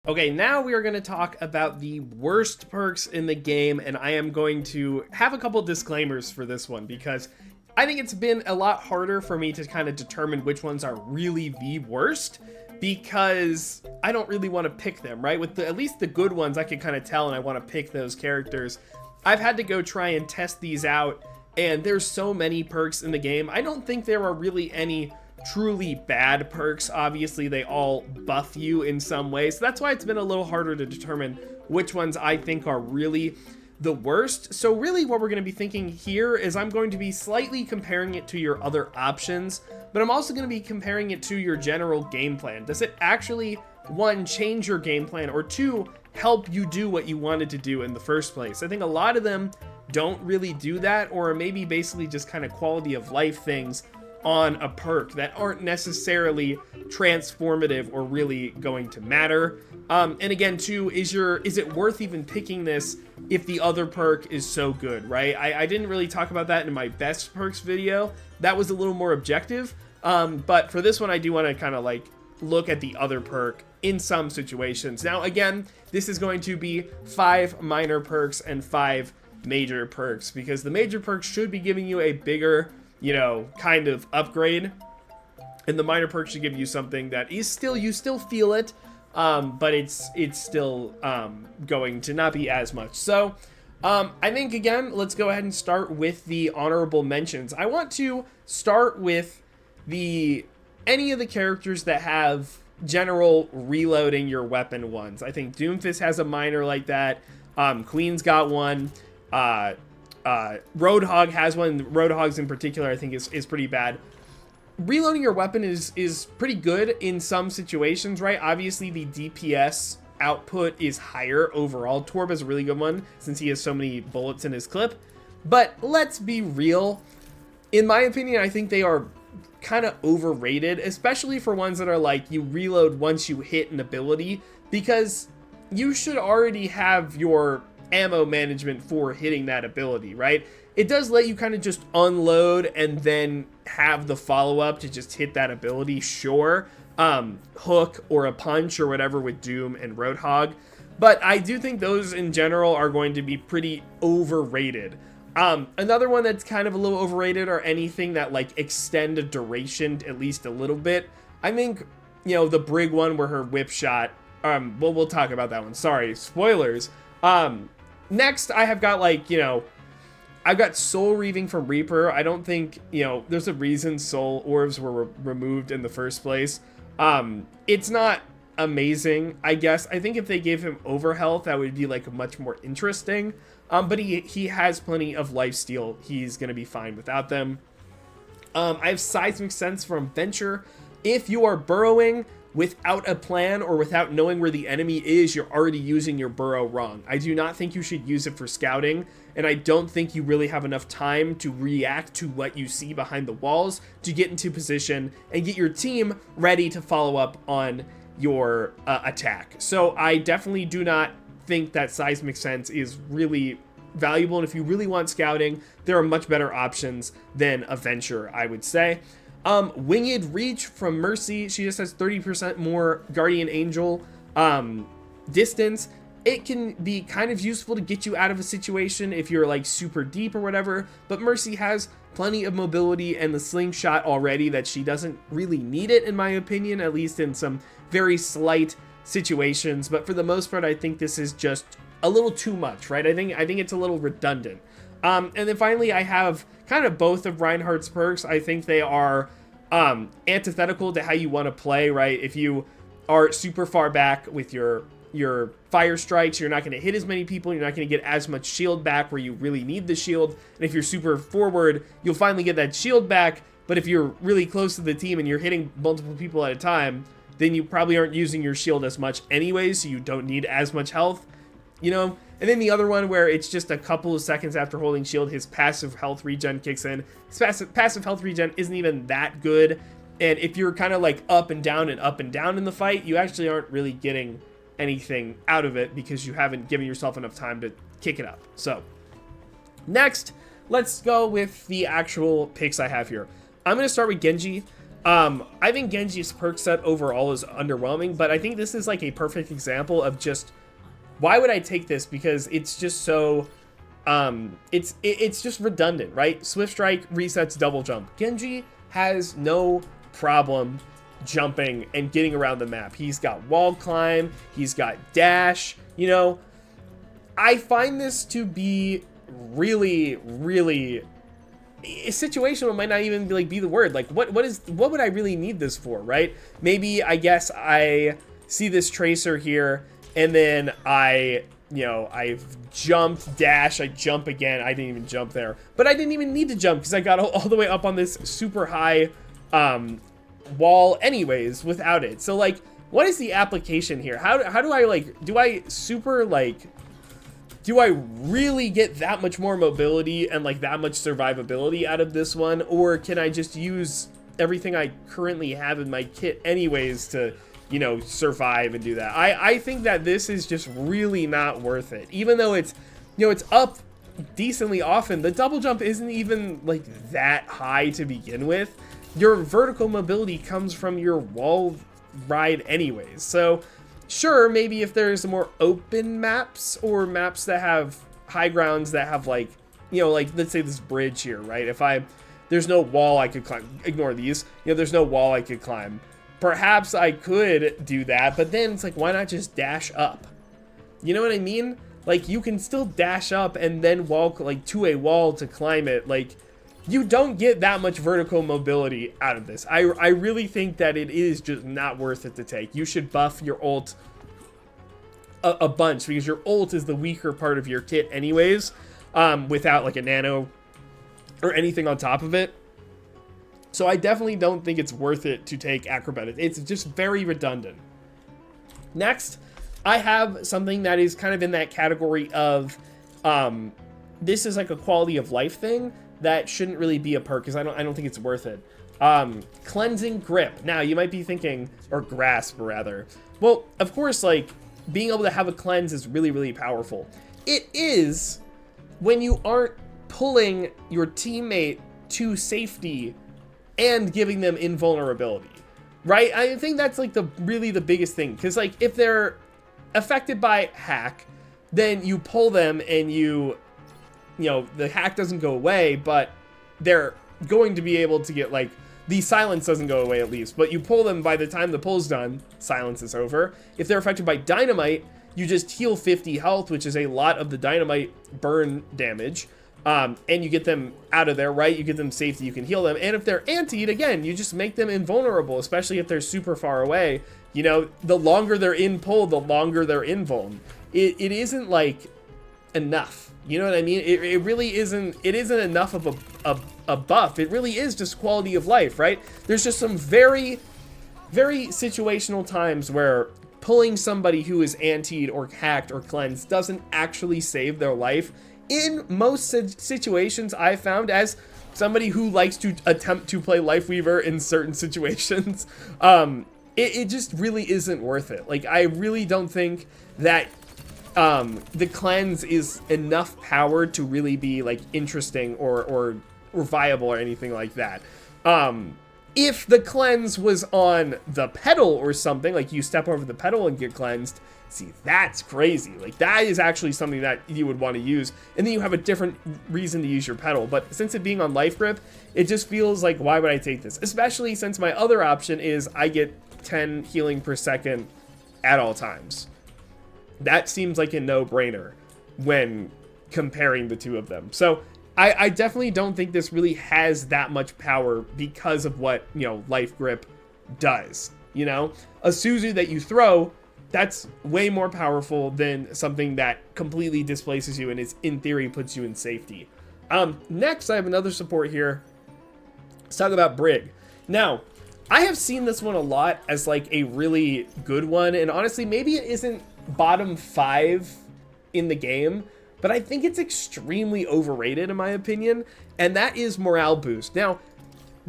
Okay, now we are going to talk about the worst perks in the game, and I am going to have a couple disclaimers for this one because I think it's been a lot harder for me to kind of determine which ones are really the worst because I don't really want to pick them, right? With at least the good ones I can kind of tell and I want to pick those characters. I've had to go try and test these out, and there's so many perks in the game. I don't think there are really any truly bad perks. Obviously they all buff you in some way, so that's why it's been a little harder to determine which ones I think are really the worst. So really what we're going to be thinking here is I'm going to be slightly comparing it to your other options, but I'm also going to be comparing it to your general game plan. Does it actually, one, change your game plan, or two, help you do what you wanted to do in the first place? I think a lot of them don't really do that, or maybe basically just kind of quality of life things on a perk that aren't necessarily transformative or really going to matter. And again, too, is it worth even picking this if the other perk is so good, right? I didn't really talk about that in my best perks video. That was a little more objective. But for this one, I do want to kind of like look at the other perk in some situations. Now, again, this is going to be 5 minor perks and 5 major perks, because the major perks should be giving you a bigger, you know, kind of upgrade, and the minor perks should give you something that is still, you still feel it, but it's still going to not be as much. So I think, again, let's go ahead and start with the honorable mentions. I want to start with any of the characters that have general reloading your weapon ones. I think Doomfist has a minor like that. Queen's got one. Roadhog has one. Roadhogs in particular I think is pretty bad. Reloading your weapon is pretty good in some situations, right? Obviously the DPS output is higher overall. Torb is a really good one since he has so many bullets in his clip. But let's be real. In my opinion, I think they are kind of overrated, especially for ones that are like you reload once you hit an ability, because you should already have your ammo management for hitting that ability, right? It does let you kind of just unload and then have the follow-up to just hit that ability, sure. Hook or a punch or whatever with Doom and Roadhog, but I do think those in general are going to be pretty overrated. Another one that's kind of a little overrated are anything that like extend a duration at least a little bit. I think, you know, the Brig one where her whip shot, well, we'll talk about that one. Sorry, spoilers. Next, I have got, like, you know, I've got Soul Reaving from Reaper. I don't think, you know, there's a reason Soul Orbs were removed in the first place. It's not amazing, I guess. I think if they gave him Overhealth, that would be, like, much more interesting. But he has plenty of lifesteal. He's going to be fine without them. I have Seismic Sense from Venture. If you are burrowing without a plan or without knowing where the enemy is, you're already using your burrow wrong. I do not think you should use it for scouting, and I don't think you really have enough time to react to what you see behind the walls to get into position and get your team ready to follow up on your attack. So I definitely do not think that Seismic Sense is really valuable, and if you really want scouting, there are much better options than a Venture, I would say. Winged Reach from Mercy. She just has 30% more Guardian Angel distance. It can be kind of useful to get you out of a situation if you're like super deep or whatever, but Mercy has plenty of mobility and the slingshot already that she doesn't really need it, in my opinion, at least in some very slight situations. But for the most part, I think this is just a little too much, right? I think it's a little redundant. And then finally, I have kind of both of Reinhardt's perks. I think they are antithetical to how you want to play, right? If you are super far back with your fire strikes, you're not going to hit as many people, you're not going to get as much shield back where you really need the shield. And if you're super forward, you'll finally get that shield back, but if you're really close to the team and you're hitting multiple people at a time, then you probably aren't using your shield as much anyways, so you don't need as much health, you know? And then the other one where it's just a couple of seconds after holding shield, his passive health regen kicks in. His passive health regen isn't even that good, and if you're kind of like up and down in the fight, you actually aren't really getting anything out of it because you haven't given yourself enough time to kick it up. So next, let's go with the actual picks I have here. I'm going to start with Genji. I think Genji's perk set overall is underwhelming, but I think this is like a perfect example of just why would I take this, because it's just so it's just redundant, right? Swift Strike resets double jump. Genji has no problem jumping and getting around the map. He's got wall climb, he's got dash, you know. I find this to be really, really situational. Might not even be the word. Like, what would I really need this for, right? Maybe, I guess I see this tracer here, and then I've jumped, dash, I jump again. I didn't even jump there, but I didn't even need to jump because I got all the way up on this super high wall anyways without it. So like, what is the application here? How do I do I really get that much more mobility and like that much survivability out of this one? Or can I just use everything I currently have in my kit anyways to, you know, survive and do that? I think that this is just really not worth it. Even though it's, you know, it's up decently often, the double jump isn't even like that high to begin with. Your vertical mobility comes from your wall ride anyways. So sure, maybe if there's more open maps or maps that have high grounds that have like, you know, like let's say this bridge here, right? If there's no wall I could climb, ignore these, you know, there's no wall I could climb. Perhaps I could do that, but then it's like, why not just dash up? You know what I mean? Like, you can still dash up and then walk like to a wall to climb it. Like, you don't get that much vertical mobility out of this. I really think that it is just not worth it to take. You should buff your ult a bunch, because your ult is the weaker part of your kit anyways, without like a nano or anything on top of it. So I definitely don't think it's worth it to take acrobatics. It's just very redundant. Next, I have something that is kind of in that category of this is like a quality of life thing that shouldn't really be a perk, because I don't think it's worth it. Cleansing grip. Now you might be thinking, or grasp rather. Well, of course, like being able to have a cleanse is really, really powerful. It is when you aren't pulling your teammate to safety and giving them invulnerability, right? I think that's like really the biggest thing, because like if they're affected by hack, then you pull them and you know, the hack doesn't go away, but they're going to be able to get like, the silence doesn't go away at least, but you pull them, by the time the pull's done, silence is over. If they're affected by dynamite, you just heal 50 health, which is a lot of the dynamite burn damage, and you get them out of there, right? You get them safety, you can heal them. And if they're antied, again, you just make them invulnerable, especially if they're super far away. You know, the longer they're in pull, the longer they're invuln. It isn't like enough. You know what I mean? It really isn't. It isn't enough of a buff. It really is just quality of life, right? There's just some very, very situational times where pulling somebody who is antied or hacked or cleansed doesn't actually save their life. In most situations, I found, as somebody who likes to attempt to play Lifeweaver in certain situations, it just really isn't worth it. Like, I really don't think that the cleanse is enough power to really be like interesting or viable or anything like that. If the cleanse was on the pedal or something, like you step over the pedal and get cleansed, see, that's crazy. Like, that is actually something that you would want to use, and then you have a different reason to use your pedal. But since it being on life grip, it just feels like, why would I take this? Especially since my other option is I get 10 healing per second at all times. That seems like a no-brainer when comparing the two of them. So I definitely don't think this really has that much power because of what, you know, life grip does. You know, a Suzu that you throw, that's way more powerful than something that completely displaces you and is, in theory, puts you in safety. Next, I have another support here. Let's talk about Brig. Now, I have seen this one a lot as like a really good one, and honestly, maybe it isn't bottom 5 in the game, but I think it's extremely overrated in my opinion, and that is Morale Boost. Now,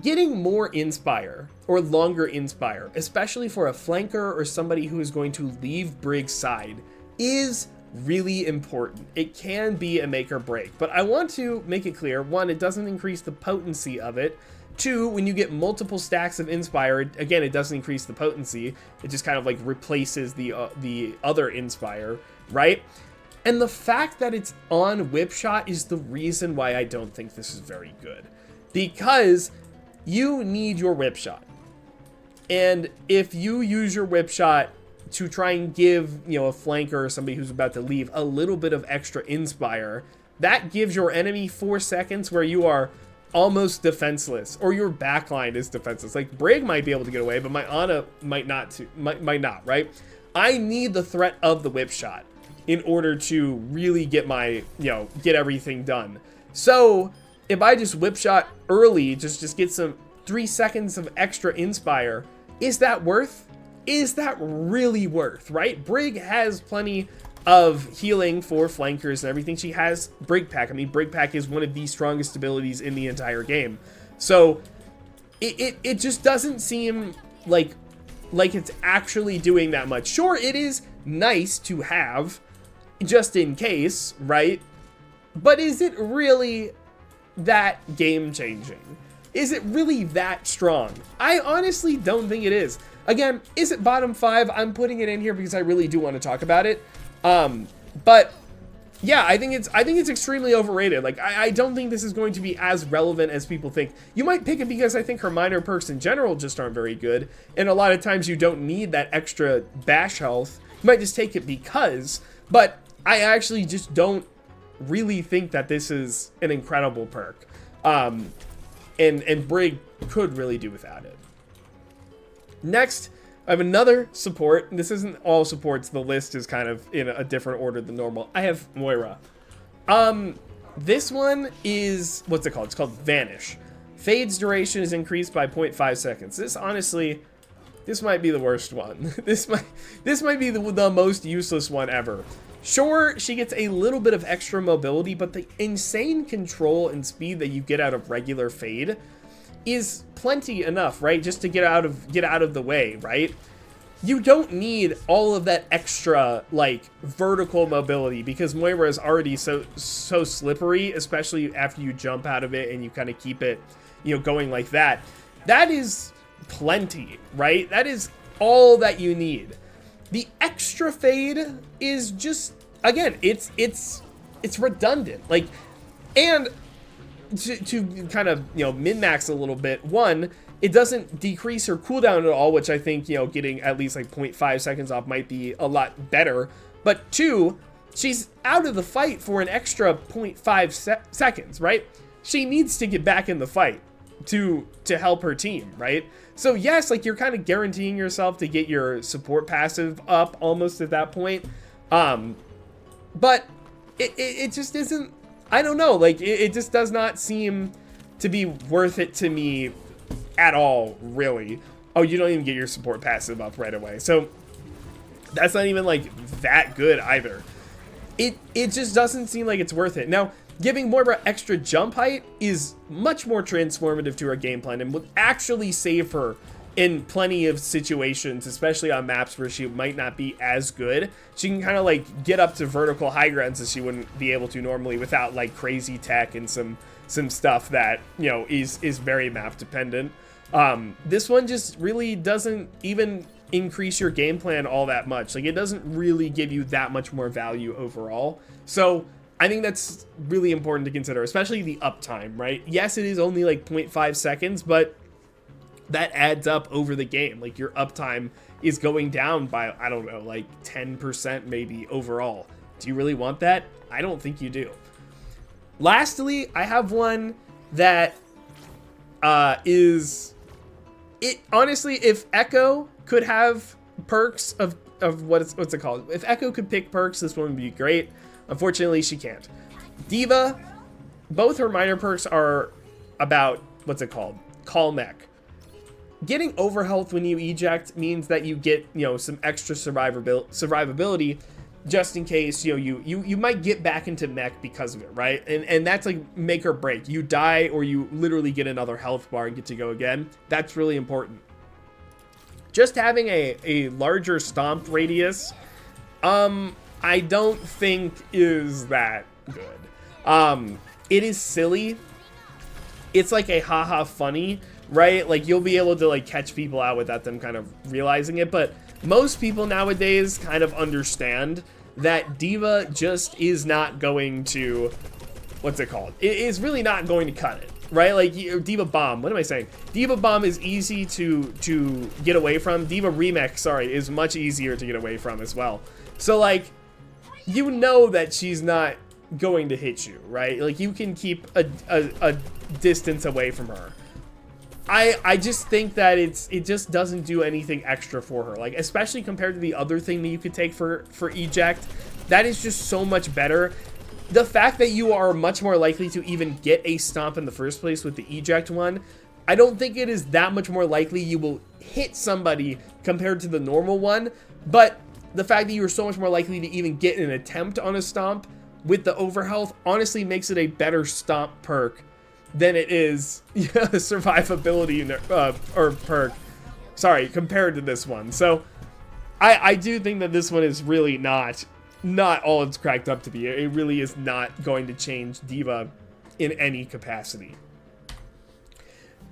getting more Inspire or longer Inspire, especially for a flanker or somebody who is going to leave Brig's side, is really important. It can be a make or break, but I want to make it clear, one, it doesn't increase the potency of it, 2, when you get multiple stacks of Inspire, again, it doesn't increase the potency. It just kind of like replaces the other Inspire, right? And the fact that it's on Whip Shot is the reason why I don't think this is very good. Because you need your Whip Shot. And if you use your Whip Shot to try and give, you know, a flanker or somebody who's about to leave a little bit of extra Inspire, that gives your enemy 4 seconds where you are almost defenseless, or your backline is defenseless. Like, Brig might be able to get away, but my Ana might not, right? I need the threat of the Whip Shot in order to really get my, you know, get everything done. So if I just Whip Shot early, just get some 3 seconds of extra Inspire, is that worth? Is that really worth, right? Brig has plenty of healing for flankers and everything. She has Brig Pack. I mean, Brig Pack is one of the strongest abilities in the entire game. So it just doesn't seem like it's actually doing that much. Sure, it is nice to have just in case, right? But is it really that game changing? Is it really that strong? I honestly don't think it is. Again, is it bottom 5? I'm putting it in here because I really do want to talk about it. But yeah, I think it's extremely overrated. Like, I don't think this is going to be as relevant as people think. You might pick it because I think her minor perks in general just aren't very good. And a lot of times you don't need that extra bash health. You might just take it because, but I actually just don't really think that this is an incredible perk. And Brig could really do without it. Next, I have another support. This isn't all supports. The list is kind of in a different order than normal. I have Moira. This one is, what's it called? It's called Vanish. Fade's duration is increased by 0.5 seconds. This, honestly, this might be the worst one. This might be the most useless one ever. Sure, she gets a little bit of extra mobility, but the insane control and speed that you get out of regular Fade is plenty enough, right? Just to get out of the way, right? You don't need all of that extra, like, vertical mobility, because Moira is already so slippery, especially after you jump out of it and you kind of keep it, you know, going like that. That is plenty, right? That is all that you need. The extra Fade is just, again, it's redundant. Like, and to kind of, you know, min-max a little bit, one, it doesn't decrease her cooldown at all, which I think, you know, getting at least like 0.5 seconds off might be a lot better. But two, she's out of the fight for an extra 0.5 seconds, right? She needs to get back in the fight to help her team, right? So yes, like, you're kind of guaranteeing yourself to get your support passive up almost at that point. But it just isn't, I don't know, like, it just does not seem to be worth it to me at all, really. Oh, you don't even get your support passive up right away. So that's not even, like, that good either. It just doesn't seem like it's worth it. Now, giving Moira extra jump height is much more transformative to her game plan and would actually save her in plenty of situations, especially on maps where she might not be as good. She can kind of, like, get up to vertical high grounds that she wouldn't be able to normally without, like, crazy tech and some stuff that, you know, is very map dependent. This one just really doesn't even increase your game plan all that much. Like, it doesn't really give you that much more value overall. So I think that's really important to consider, especially the uptime, right? Yes, it is only like 0.5 seconds, but that adds up over the game. Like, your uptime is going down by, I don't know, like 10% maybe overall. Do you really want that? I don't think you do. Lastly, I have one that honestly, if Echo could have perks of what's it called? If Echo could pick perks, this one would be great. Unfortunately, she can't. D.Va, both her minor perks are about, what's it called? Call mech. Getting overhealth when you eject means that you get, you know, some extra survivability just in case, you know, you might get back into mech because of it, right? And that's like make or break. You die or you literally get another health bar and get to go again. That's really important. Just having a larger stomp radius, I don't think is that good. It is silly it's like a haha funny, right? Like you'll be able to like catch people out without them kind of realizing it, but most people nowadays kind of understand that D.Va just is not going to, what's it called? It is really not going to cut it, right? Like DVa-Bomb, what am I saying? DVa-Bomb is easy to get away from. D.Va Remix, sorry, is much easier to get away from as well. So like, you know that she's not going to hit you, right? Like you can keep a distance away from her. I just think that it just doesn't do anything extra for her, like especially compared to the other thing that you could take for eject. That is just so much better. The fact that you are much more likely to even get a stomp in the first place with the eject one, I don't think it is that much more likely you will hit somebody compared to the normal one, but the fact that you are so much more likely to even get an attempt on a stomp with the overhealth honestly makes it a better stomp perk than it is survivability or perk, sorry, compared to this one. So I do think that this one is really not all it's cracked up to be. It really is not going to change D.Va in any capacity.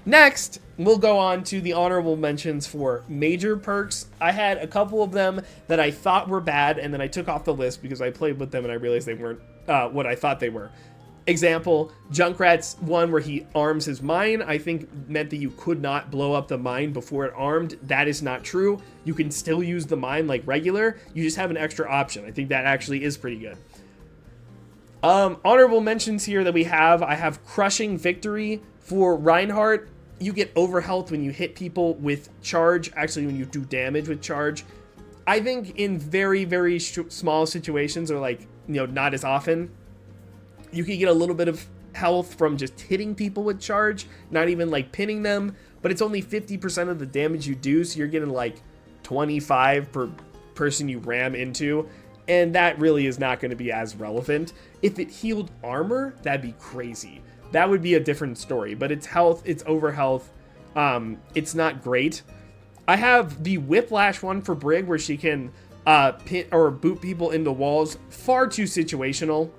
Next, we'll go on to the honorable mentions for major perks. I had a couple of them that I thought were bad, and then I took off the list because I played with them and I realized they weren't what I thought they were. Example, Junkrat's one where he arms his mine, I think meant that you could not blow up the mine before it armed. That is not true. You can still use the mine like regular. You just have an extra option. I think that actually is pretty good. Honorable mentions here that we have. I have Crushing Victory for Reinhardt. You get overhealth when you hit people with charge. Actually, when you do damage with charge. I think in very, very small situations, or like, you know, not as often, you can get a little bit of health from just hitting people with charge, not even like pinning them, but it's only 50% of the damage you do, so you're getting like 25 per person you ram into, and that really is not going to be as relevant. If it healed armor, that'd be crazy. That would be a different story, but it's health, it's overhealth, it's not great. I have the Whiplash one for Brig, where she can pin or boot people into walls. Far too situational.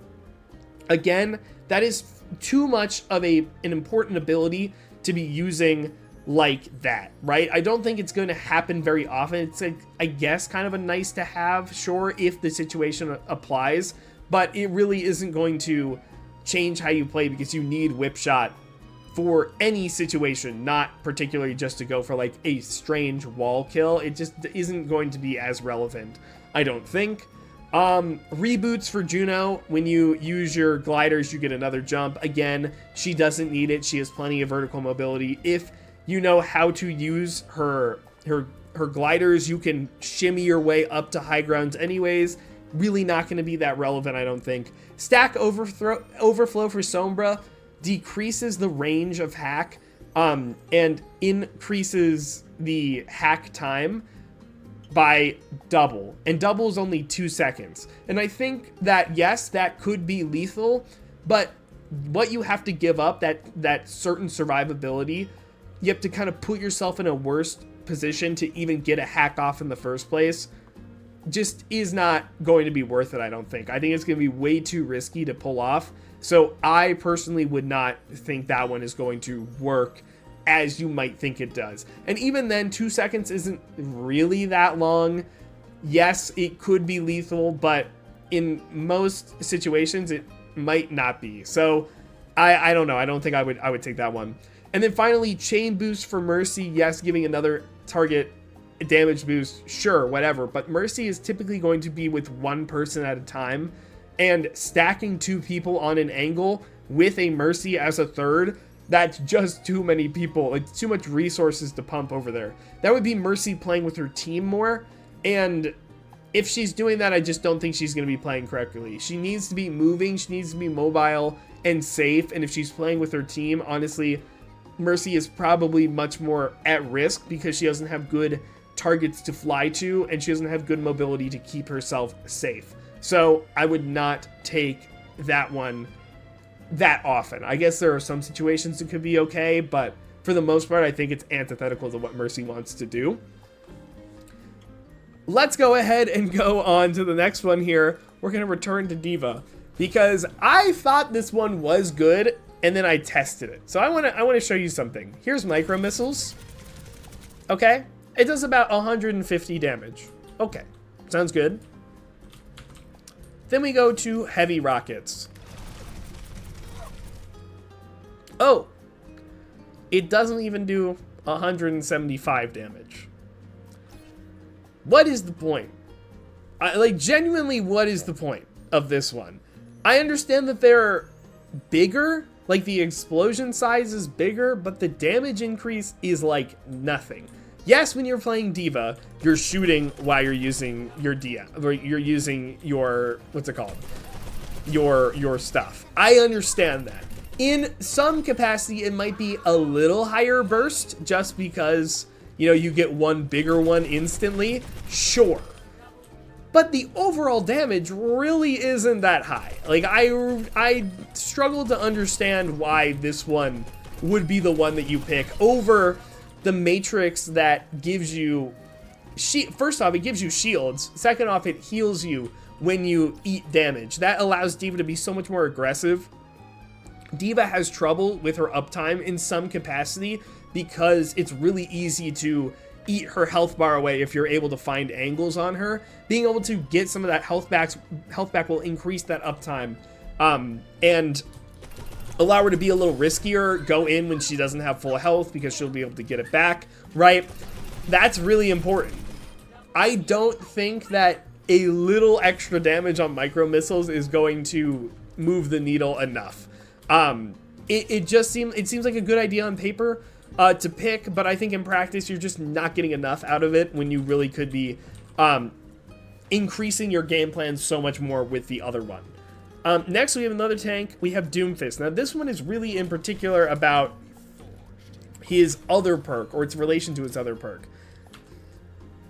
Again, that is too much of an important ability to be using like that, right? I don't think it's going to happen very often. It's like, I guess, kind of a nice to have, sure, if the situation applies, but it really isn't going to change how you play because you need Whip Shot for any situation, not particularly just to go for like a strange wall kill. It just isn't going to be as relevant, I don't think. Reboots for Juno. When you use your gliders, you get another jump. Again, she doesn't need it. She has plenty of vertical mobility. If you know how to use her gliders, you can shimmy your way up to high grounds anyways. Really not going to be that relevant, I don't think. Stack Overflow for Sombra decreases the range of hack and increases the hack time by double, and double is only 2 seconds. And I think that, yes, that could be lethal, but what you have to give up, that certain survivability, you have to kind of put yourself in a worse position to even get a hack off in the first place, just is not going to be worth it, I don't think. I think it's going to be way too risky to pull off. So I personally would not think that one is going to work as you might think it does. And even then, 2 seconds isn't really that long. Yes, it could be lethal, but in most situations, it might not be. So I don't know. I don't think I would take that one. And then finally, Chain Boost for Mercy. Yes, giving another target damage boost, sure, whatever. But Mercy is typically going to be with one person at a time, and stacking 2 people on an angle with a Mercy as a third, that's just too many people. Like, too much resources to pump over there. That would be Mercy playing with her team more, and if she's doing that, I just don't think she's going to be playing correctly. She needs to be moving, she needs to be mobile and safe, and if she's playing with her team, honestly, Mercy is probably much more at risk because she doesn't have good targets to fly to, and she doesn't have good mobility to keep herself safe. So I would not take that one that often. I guess there are some situations that could be okay, but for the most part, I think it's antithetical to what Mercy wants to do. Let's go ahead and go on to the next one here. We're going to return to D.Va because I thought this one was good, and then I tested it. So I want to show you something. Here's micro missiles. Okay, it does about 150 damage. Okay, sounds good. Then we go to heavy rockets. Oh, it doesn't even do 175 damage. What is the point? Like, genuinely, what is the point of this one? I understand that they're bigger, like the explosion size is bigger, but the damage increase is like nothing. Yes, when you're playing D.Va, you're shooting while you're using your or you're using your, what's it called? Your stuff. I understand that. In some capacity, it might be a little higher burst just because, you know, you get one bigger one instantly. Sure. But the overall damage really isn't that high. Like, I struggle to understand why this one would be the one that you pick over the Matrix that gives you... First off, it gives you shields. Second off, it heals you when you eat damage. That allows D.Va to be so much more aggressive. D.Va has trouble with her uptime in some capacity because it's really easy to eat her health bar away if you're able to find angles on her. Being able to get some of that health back will increase that uptime and allow her to be a little riskier, go in when she doesn't have full health because she'll be able to get it back, right? That's really important. I don't think that a little extra damage on micro missiles is going to move the needle enough. It seems like a good idea on paper to pick, but I think in practice you're just not getting enough out of it when you really could be increasing your game plan so much more with the other one. Next, we have another tank. We have Doomfist. Now, this one is really in particular about his other perk, or its relation to its other perk.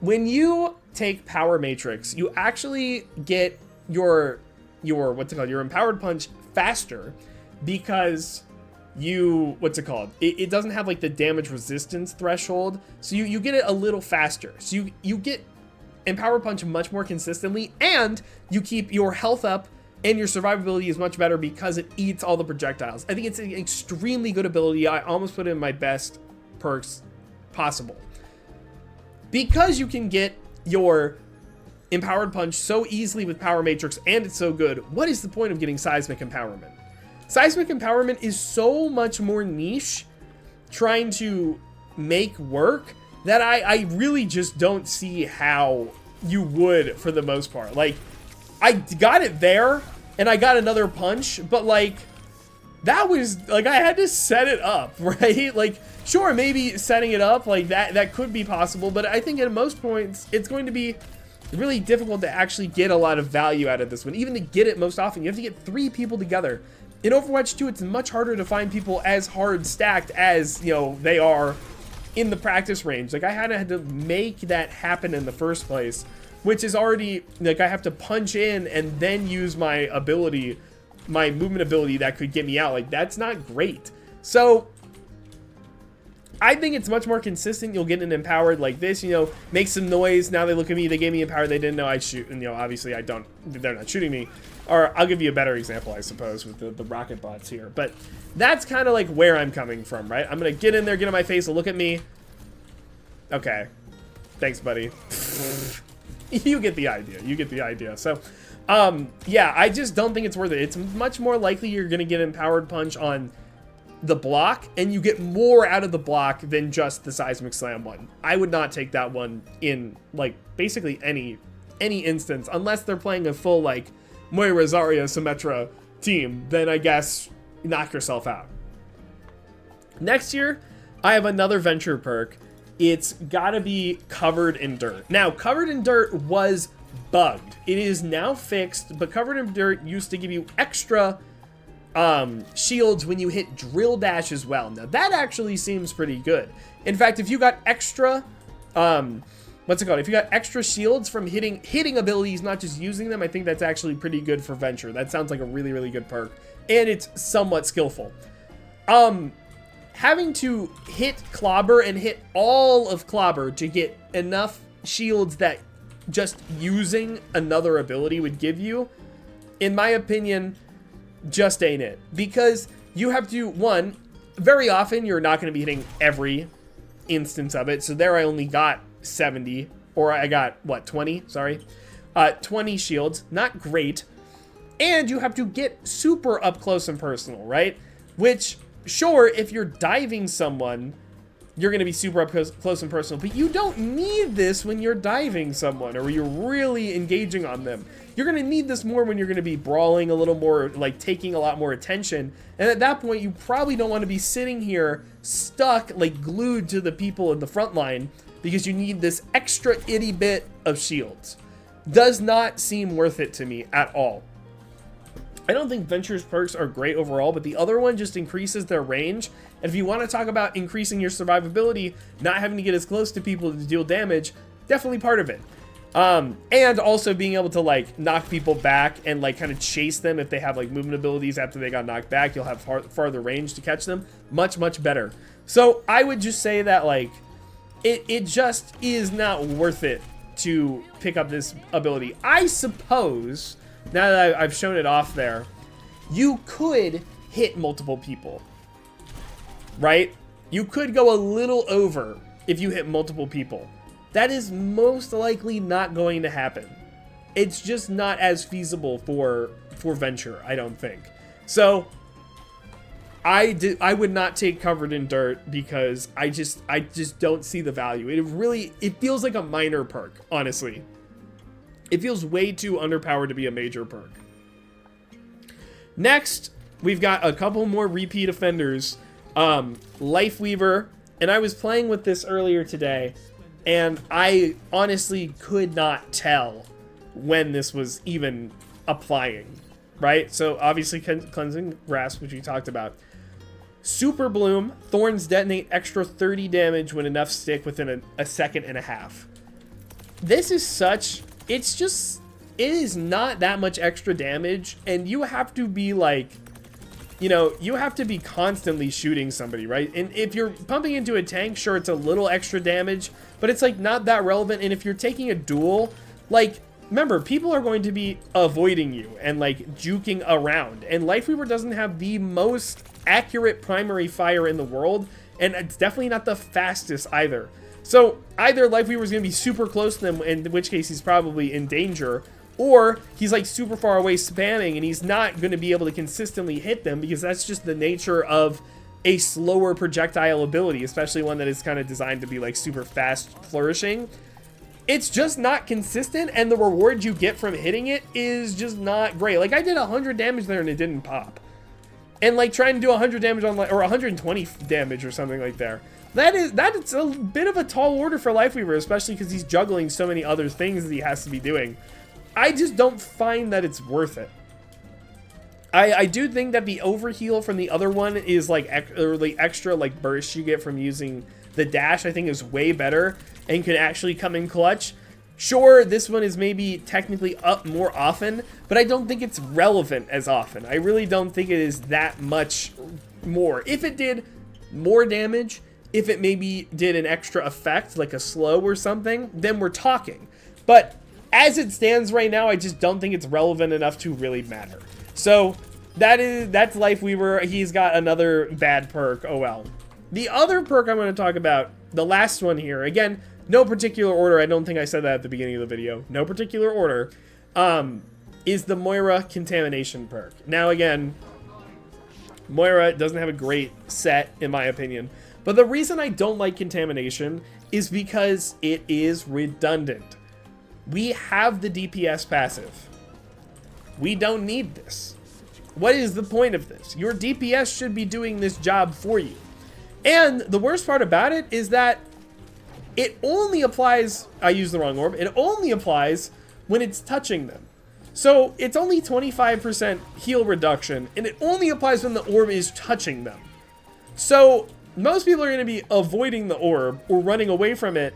When you take Power Matrix, you actually get your what's it called? Your Empowered Punch faster because it doesn't have like the damage resistance threshold, so you get it a little faster. So you get Empower Punch much more consistently, and you keep your health up, and your survivability is much better because it eats all the projectiles. I think it's an extremely good ability. I almost put it in my best perks possible. Because you can get your Empowered Punch so easily with Power Matrix, and it's so good, what is the point of getting Seismic Empowerment? Seismic Empowerment is so much more niche trying to make work that I really just don't see how you would for the most part. Like, I got it there, and I got another punch, but like, that was, like, I had to set it up, right? Like, sure, maybe setting it up, like, that could be possible, but I think at most points, it's going to be really difficult to actually get a lot of value out of this one. Even to get it most often, you have to get 3 people together. In Overwatch 2, it's much harder to find people as hard stacked as, you know, they are in the practice range. Like, I had to make that happen in the first place, which is already, like, I have to punch in and then use my ability, my movement ability that could get me out. Like, that's not great. So I think it's much more consistent. You'll get an empowered like this, you know, make some noise. Now they look at me, they gave me empowered, they didn't know I'd shoot. And, you know, obviously they're not shooting me. Or I'll give you a better example, I suppose, with the rocket bots here. But that's kind of like where I'm coming from, right? I'm going to get in there, get in my face, look at me. Okay. Thanks, buddy. You get the idea. You get the idea. So, yeah, I just don't think it's worth it. It's much more likely you're going to get Empowered Punch on the block, and you get more out of the block than just the Seismic Slam one. I would not take that one in, like, basically any instance, unless they're playing a full, like, Moira, Zarya, Symmetra team. Then I guess knock yourself out. Next year, I have another Venture perk. It's gotta be Covered in Dirt. Now, Covered in Dirt was bugged. It is now fixed, but Covered in Dirt used to give you extra shields when you hit Drill Dash as well. Now, that actually seems pretty good. In fact, if you got extra, if you got extra shields from hitting abilities, not just using them, I think that's actually pretty good for Venture. That sounds like a really, really good perk, and it's somewhat skillful. Having to hit Clobber and hit all of Clobber to get enough shields that just using another ability would give you, in my opinion, just ain't it. Because you have to, one, very often you're not going to be hitting every instance of it. So there I only got 70, or I got, what, 20? Sorry. 20 shields. Not great. And you have to get super up close and personal, right? Which, sure, if you're diving someone, you're going to be super up close and personal, but you don't need this when you're diving someone or you're really engaging on them. You're going to need this more when you're going to be brawling a little more, like taking a lot more attention. And at that point, you probably don't want to be sitting here stuck, like glued to the people in the front line because you need this extra itty bit of shields. Does not seem worth it to me at all. I don't think Venture's perks are great overall, but the other one just increases their range. And if you want to talk about increasing your survivability, not having to get as close to people to deal damage, definitely part of it. And also being able to like knock people back and like kind of chase them if they have like movement abilities after they got knocked back. You'll have farther range to catch them. Much, much better. So I would just say that like it just is not worth it to pick up this ability. I suppose, now that I've shown it off there, you could hit multiple people, right? You could go a little over if you hit multiple people. That is most likely not going to happen. It's just not as feasible for Venture, I don't think. So I would not take Covered in Dirt because I just don't see the value. It feels like a minor perk, honestly. It feels way too underpowered to be a major perk. Next, we've got a couple more repeat offenders. Lifeweaver, and I was playing with this earlier today, and I honestly could not tell when this was even applying, right? So obviously Cleansing Grasp, which we talked about. Superbloom, Thorns detonate extra 30 damage when enough stick within a second and a half. This is such... it is not that much extra damage, and you have to be like, you know, you have to be constantly shooting somebody, right? And if you're pumping into a tank, sure, it's a little extra damage, but it's like not that relevant. And if you're taking a duel, like, remember, people are going to be avoiding you and like juking around, and Lifeweaver doesn't have the most accurate primary fire in the world, and it's definitely not the fastest either. So either Lifeweaver's gonna be super close to them, in which case he's probably in danger, or he's like super far away spamming and he's not gonna be able to consistently hit them because that's just the nature of a slower projectile ability, especially one that is kind of designed to be like super fast flourishing. It's just not consistent, and the reward you get from hitting it is just not great. Like I did 100 damage there and it didn't pop. And like trying to do 100 damage on, or 120 damage or something like there. That's a bit of a tall order for Lifeweaver, especially because he's juggling so many other things that he has to be doing. I just don't find that it's worth it. I do think that the overheal from the other one is like extra like burst you get from using the dash, I think is way better and can actually come in clutch. Sure, this one is maybe technically up more often, but I don't think it's relevant as often. I really don't think it is that much more. If it did more damage, if it maybe did an extra effect, like a slow or something, then we're talking. But as it stands right now, I just don't think it's relevant enough to really matter. So that's Lifeweaver. He's got another bad perk. Oh well. The other perk I'm going to talk about, the last one here, again, no particular order. I don't think I said that at the beginning of the video. No particular order. Is the Moira-Contamination perk. Now again, Moira doesn't have a great set in my opinion. But the reason I don't like Contamination is because it is redundant. We have the DPS passive. We don't need this. What is the point of this? Your DPS should be doing this job for you. And the worst part about it is that it only applies, I used the wrong orb, it only applies when it's touching them. So it's only 25% heal reduction, and it only applies when the orb is touching them. So most people are going to be avoiding the orb or running away from it,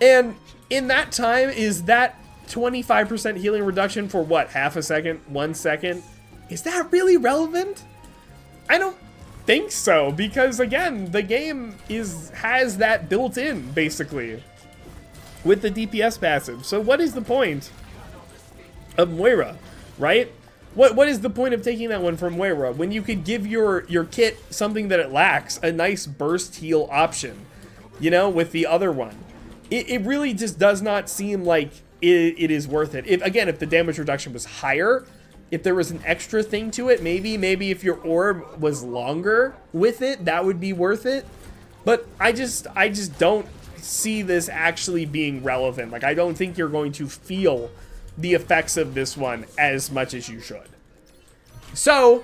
and in that time, is that 25% healing reduction for what, half a second, 1 second? Is that really relevant? I don't think so, because again, the game has that built in, basically, with the DPS passive. So what is the point of Moira, right? What is the point of taking that one from Moira when you could give your kit something that it lacks, a nice burst heal option, you know, with the other one? It really just does not seem like it is worth it. If the damage reduction was higher, if there was an extra thing to it, maybe if your orb was longer with it, that would be worth it. But I just don't see this actually being relevant. Like, I don't think you're going to feel the effects of this one as much as you should. So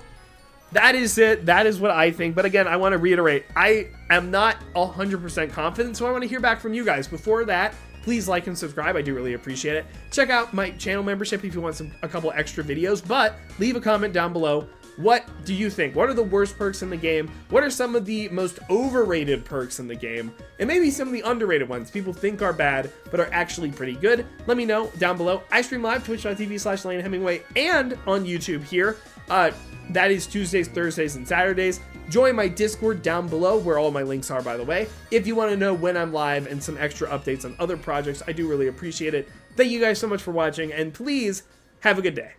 that is it. That is what I think. But again, I want to reiterate, I am not 100% confident, so I want to hear back from you guys. Before that, please like and subscribe. I do really appreciate it. Check out my channel membership if you want a couple extra videos, but leave a comment down below. What do you think? What are the worst perks in the game? What are some of the most overrated perks in the game? And maybe some of the underrated ones people think are bad, but are actually pretty good. Let me know down below. I stream live, twitch.tv/LaneHemingway, and on YouTube here. That is Tuesdays, Thursdays, and Saturdays. Join my Discord down below, where all my links are, by the way, if you want to know when I'm live and some extra updates on other projects. I do really appreciate it. Thank you guys so much for watching, and please have a good day.